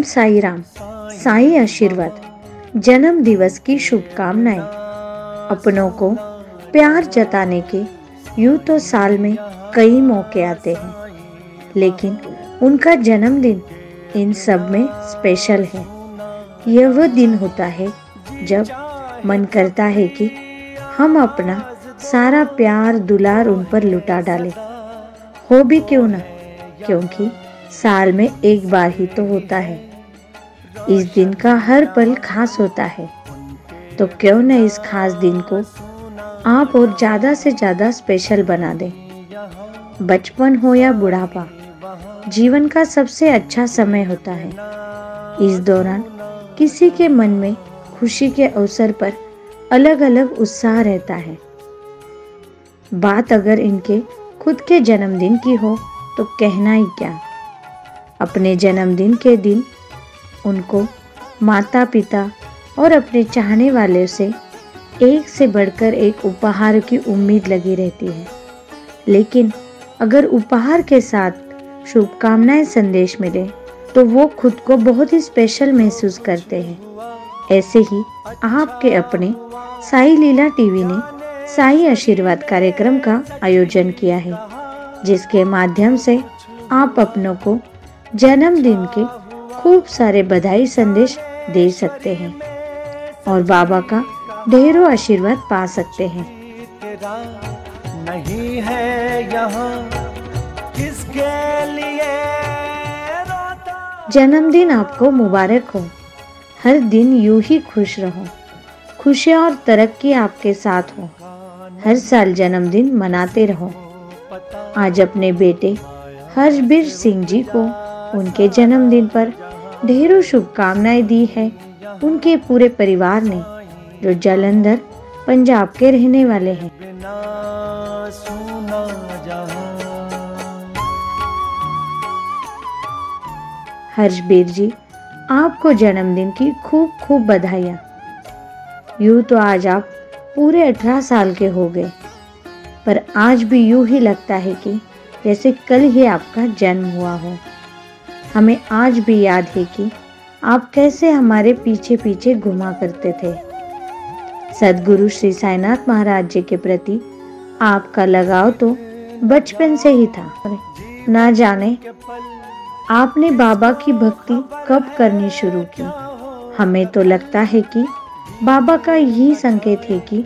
साई राम। साई आशीर्वाद। जन्म दिवस की शुभकामनाएं। अपनों को प्यार जताने के यूं तो साल में कई मौके आते हैं, लेकिन उनका जन्मदिन इन सब में स्पेशल है। यह वह दिन होता है जब मन करता है कि हम अपना सारा प्यार दुलार उन पर लुटा डालें। हो भी क्यों ना, क्योंकि साल में एक बार ही तो होता है। इस दिन का हर पल खास होता है, तो क्यों न इस खास दिन को आप और ज़्यादा से ज़्यादा स्पेशल बना दें। बचपन हो या बुढ़ापा, जीवन का सबसे अच्छा समय होता है। इस दौरान किसी के मन में खुशी के अवसर पर अलग अलग उत्साह रहता है। बात अगर इनके खुद के जन्मदिन की हो तो कहना ही क्या। अपने जन्मदिन के दिन उनको माता पिता और अपने चाहने वाले से एक से बढ़कर एक उपहार की उम्मीद लगी रहती है, लेकिन अगर उपहार के साथ शुभकामनाएं संदेश मिले तो वो खुद को बहुत ही स्पेशल महसूस करते हैं। ऐसे ही आपके अपने साई लीला टीवी ने साई आशीर्वाद कार्यक्रम का आयोजन किया है, जिसके माध्यम से आप अपनों को जन्मदिन के खूब सारे बधाई संदेश दे सकते हैं और बाबा का ढेरों आशीर्वाद पा सकते हैं। नहीं है यहाँ किसके लिए जन्मदिन आपको मुबारक हो। हर दिन यूं ही खुश रहो, खुशियाँ और तरक्की आपके साथ हो। हर साल जन्मदिन मनाते रहो। आज अपने बेटे हर्षबीर सिंह जी को उनके जन्मदिन पर ढेरों शुभकामनाएं दी है उनके पूरे परिवार ने, जो जालंधर पंजाब के रहने वाले हैं। हर्षबीर जी, आपको जन्मदिन की खूब खूब बधाइयाँ। यूं तो आज आप पूरे 18 साल के हो गए, पर आज भी यूं ही लगता है कि जैसे कल ही आपका जन्म हुआ हो। हमें आज भी याद है कि आप कैसे हमारे पीछे पीछे घुमा करते थे। सद्गुरु श्री साईनाथ महाराज जी के प्रति आपका लगाव तो बचपन से ही था। ना जाने आपने बाबा की भक्ति कब करनी शुरू की। हमें तो लगता है कि बाबा का यही संकेत है कि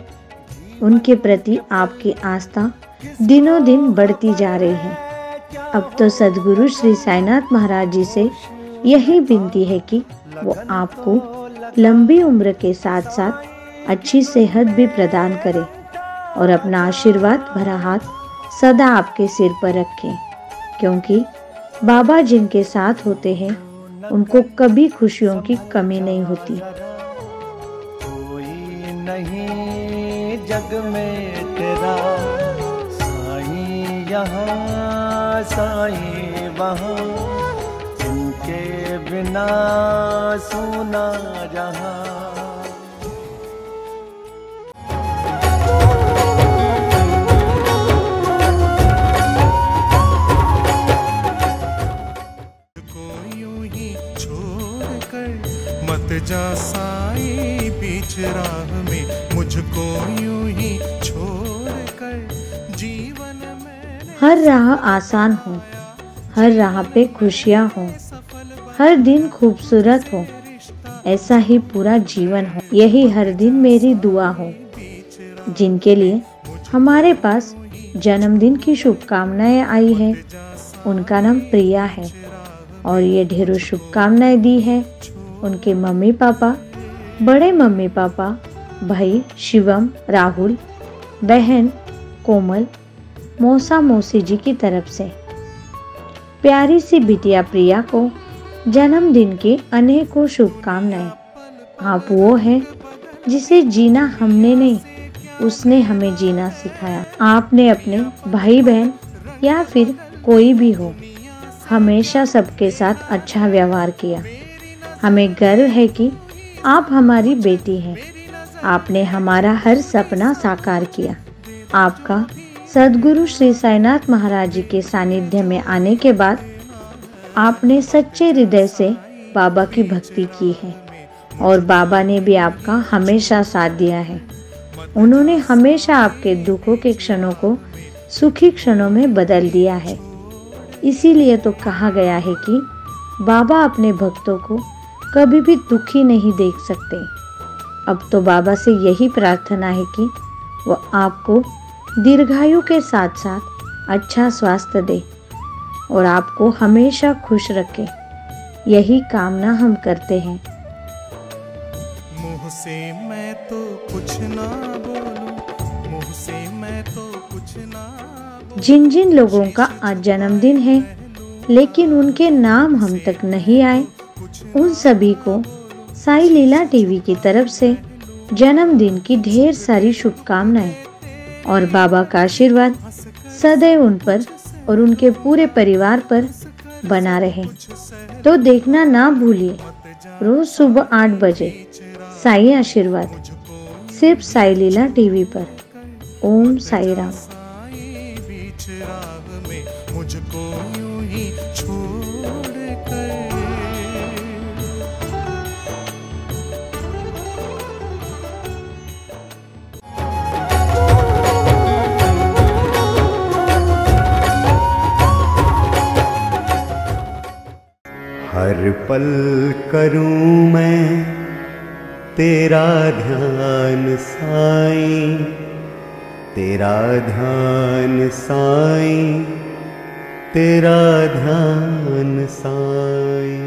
उनके प्रति आपकी आस्था दिनों दिन बढ़ती जा रही है। अब तो सद्गुरु श्री साईनाथ महाराज जी से यही विनती है कि वो आपको लंबी उम्र के साथ साथ अच्छी सेहत भी प्रदान करे और अपना आशीर्वाद भरा हाथ सदा आपके सिर पर रखें, क्योंकि बाबा जिनके साथ होते हैं उनको कभी खुशियों की कमी नहीं होती। कोई नहीं जग में तेरा, साईं यहाँ साईं वहाँ, इनके बिना सुना जहाँ। मत जा साईं बीच राह में, मुझको यूं ही छोड़ कर जीवन में। हर राह आसान हो, हर राह पे खुशियाँ हो, हर दिन खूबसूरत हो, ऐसा ही पूरा जीवन हो, यही हर दिन मेरी दुआ हो। जिनके लिए हमारे पास जन्मदिन की शुभकामनाएं आई है उनका नाम प्रिया है, और ये ढेरों शुभकामनाएं दी है उनके मम्मी पापा, बड़े मम्मी पापा, भाई शिवम, राहुल, बहन कोमल, मौसा मौसी जी की तरफ से। प्यारी सी बिटिया प्रिया को जन्मदिन की अनेकों शुभकामनाएं। आप वो हैं जिसे जीना हमने नहीं, उसने हमें जीना सिखाया। आपने अपने भाई बहन या फिर कोई भी हो, हमेशा सबके साथ अच्छा व्यवहार किया। हमें गर्व है कि आप हमारी बेटी हैं। आपने हमारा हर सपना साकार किया। आपका सद्गुरु श्री साईनाथ महाराज जी के सानिध्य में आने के बाद आपने सच्चे हृदय से बाबा की भक्ति की है और बाबा ने भी आपका हमेशा साथ दिया है। उन्होंने हमेशा आपके दुखों के क्षणों को सुखी क्षणों में बदल दिया है। इसीलिए तो कहा गया है कि बाबा अपने भक्तों को कभी भी दुखी नहीं देख सकते। अब तो बाबा से यही प्रार्थना है कि वो आपको दीर्घायु के साथ साथ अच्छा स्वास्थ्य दे और आपको हमेशा खुश रखे। यही कामना हम करते हैं। मुँह से मैं तो कुछ ना बोलूं, मुँह से मैं तो कुछ ना बोलूं। जिन जिन लोगों का आज जन्मदिन है लेकिन उनके नाम हम तक नहीं आए, उन सभी को साई लीला टीवी की तरफ से जन्मदिन की ढेर सारी शुभकामनाएं और बाबा का आशीर्वाद सदैव उन पर और उनके पूरे परिवार पर बना रहे। तो देखना ना भूलिए रोज सुबह 8 बजे साई आशीर्वाद, सिर्फ साई लीला टीवी पर। ओम साई राम। बीच राह में मुझको यूं ही छोड़ कर। हर पल करूं मैं तेरा ध्यान साईं, तेरा ध्यान साईं, तेरा ध्यान साईं।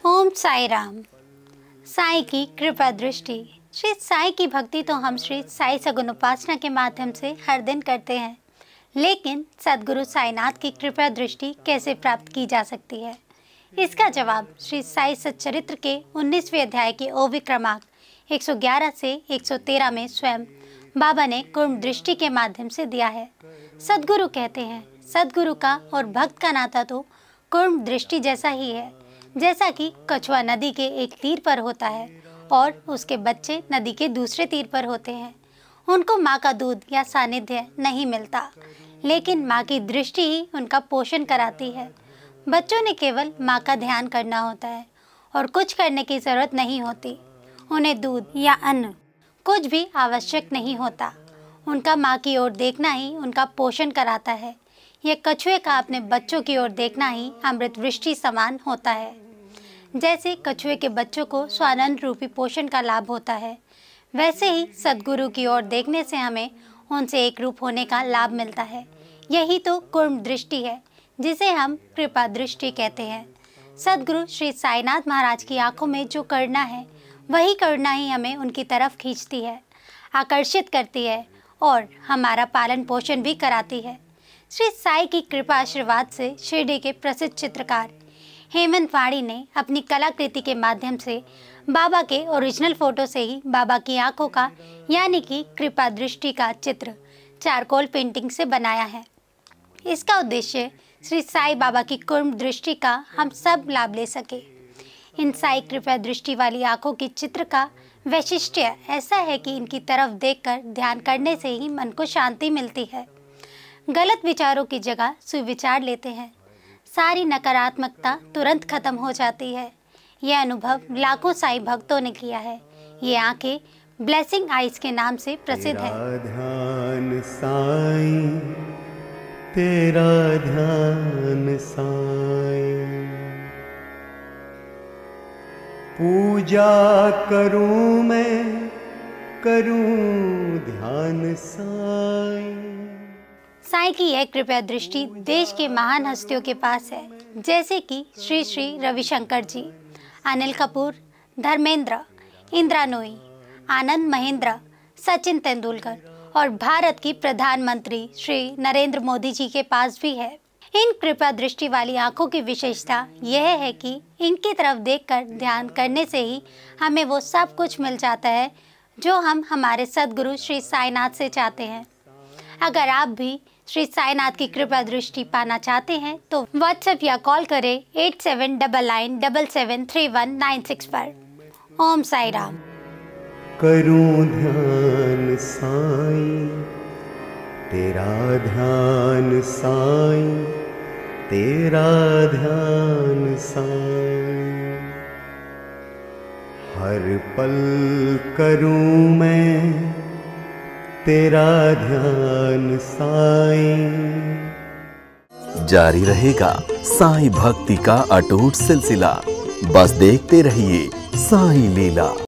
ओम साई राम। साई की कृपा दृष्टि। श्री साई की भक्ति तो हम श्री साई सगुन उपासना के माध्यम से हर दिन करते हैं, लेकिन सद्गुरु साईनाथ की कृपा दृष्टि कैसे प्राप्त की जा सकती है? इसका जवाब श्री साई सच्चरित्र के 19वें अध्याय के ओवी क्रमांक 111 से 113 में स्वयं बाबा ने कुर्म दृष्टि के माध्यम से दिया है। सद्गुरु कहते हैं, सद्गुरु का और भक्त का नाता तो कुर्म दृष्टि जैसा ही है, जैसा कि कछुआ नदी के एक तीर पर होता है और उसके बच्चे नदी के दूसरे तीर पर होते हैं। उनको माँ का दूध या सानिध्य नहीं मिलता, लेकिन माँ की दृष्टि ही उनका पोषण कराती है। बच्चों ने केवल माँ का ध्यान करना होता है और कुछ करने की ज़रूरत नहीं होती। उन्हें दूध या अन्न कुछ भी आवश्यक नहीं होता। उनका माँ की ओर देखना ही उनका पोषण कराता है। यह कछुए का अपने बच्चों की ओर देखना ही अमृत वृष्टि समान होता है। जैसे कछुए के बच्चों को स्वानंद रूपी पोषण का लाभ होता है, वैसे ही सद्गुरु की ओर देखने से हमें उनसे एक रूप होने का लाभ मिलता है। यही तो कुर्म दृष्टि है, जिसे हम कृपा दृष्टि कहते हैं। सद्गुरु श्री साईनाथ महाराज की आंखों में जो करुणा है, वही करुणा ही हमें उनकी तरफ खींचती है, आकर्षित करती है और हमारा पालन पोषण भी कराती है। श्री साई की कृपा आशीर्वाद से शिरडी के प्रसिद्ध चित्रकार हेमंत वाणी ने अपनी कलाकृति के माध्यम से बाबा के ओरिजिनल फोटो से ही बाबा की आंखों का यानी कि कृपा दृष्टि का चित्र चारकोल पेंटिंग से बनाया है। इसका उद्देश्य श्री साई बाबा की कुर्म दृष्टि का हम सब लाभ ले सके। इन साई कृपा दृष्टि वाली आंखों की चित्र का वैशिष्ट्य ऐसा है कि इनकी तरफ देखकर ध्यान करने से ही मन को शांति मिलती है। गलत विचारों की जगह सुविचार लेते हैं। सारी नकारात्मकता तुरंत खत्म हो जाती है। यह अनुभव लाखों साई भक्तों ने किया है। ये आंखें ब्लेसिंग आइज के नाम से प्रसिद्ध है। ध्यान साईं, तेरा ध्यान साईं, पूजा करूं मैं, करूं ध्यान साईं। साई की यह कृपा दृष्टि देश के महान हस्तियों के पास है, जैसे कि श्री श्री रविशंकर जी, अनिल कपूर, धर्मेंद्र, इंदिरा नूई, आनंद महेंद्र, सचिन तेंदुलकर और भारत की प्रधानमंत्री श्री नरेंद्र मोदी जी के पास भी है। इन कृपा दृष्टि वाली आंखों की विशेषता यह है कि इनकी तरफ देखकर ध्यान करने से ही हमें वो सब कुछ मिल जाता है जो हम हमारे सद्गुरु श्री साईनाथ से चाहते हैं। अगर आप भी श्री साईनाथ की कृपा दृष्टि पाना चाहते हैं तो व्हाट्सएप या कॉल करें 8799773196 पर। ओम साई राम। करूं ध्यान साईं, तेरा ध्यान साईं, तेरा ध्यान साईं। हर पल करूं मैं तेरा ध्यान साईं। जारी रहेगा साईं भक्ति का अटूट सिलसिला। बस देखते रहिए साईं लीला।